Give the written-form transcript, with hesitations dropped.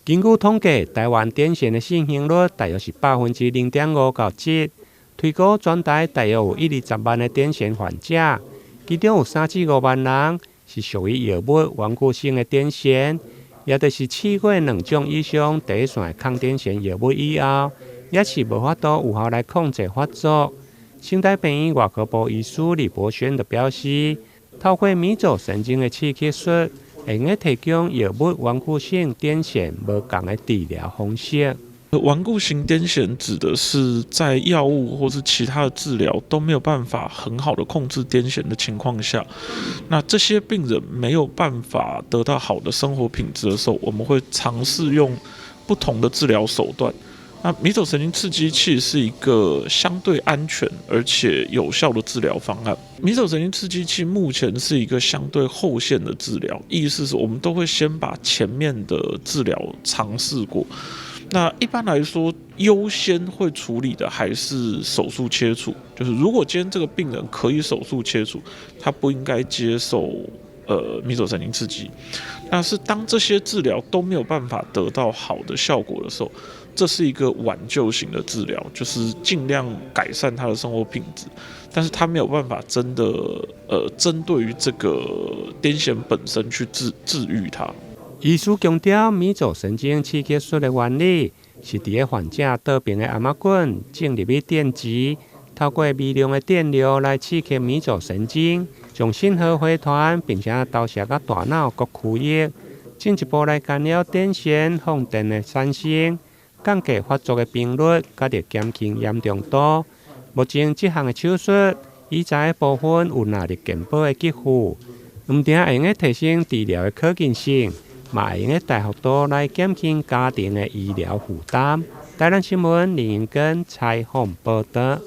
根據統計，台灣癲癇的盛行率大約是0.5%到7%，推估全台大約有120萬的癲癇患者，其中有3至5萬人是屬於藥物頑固性的癲癇，也就是試過2種以上第一線的抗癲癇藥物以後，也是無法度有效來控制發作。新台病院外科部醫師李博軒就表示，透過迷走神經的刺激術，會用提供藥物頑固性癲癇無同的治療方式。頑固性癲癇指的是在藥物或是其他的治療都沒有辦法很好的控制癲癇的情況下，那這些病人沒有辦法得到好的生活品質的時候，我們會嘗試用不同的治療手段。那迷走神經刺激器是一個相對安全而且有效的治療方案。迷走神經刺激器目前是一個相對後線的治療，意思是我們都會先把前面的治療嘗試過。那一般來說，優先會處理的還是手術切除。就是如果今天這個病人可以手術切除，他不應該接受迷走神經刺激。但是當這些治療都沒有辦法得到好的效果的時候，這是一個挽救型的治療，就是盡量改善他的生活品質，但是他沒有辦法真的針對於這個癲癇本身去治癒它。醫師強調，迷走神經刺激術的原理是在患者倒邊的頷頸種入去電極，透過微量的電流來刺激迷走神經，將信號回傳，並且投射到大腦各區域，進一步來干擾癲癇放電的產生，降低發作的頻率，甲着減輕嚴重度。目前這項的手術已在部分有納入健保的給付，唔僅會用提升治療的可行性，嘛會用大幅度來減輕家庭的醫療負擔。台南新聞林英根採訪報道。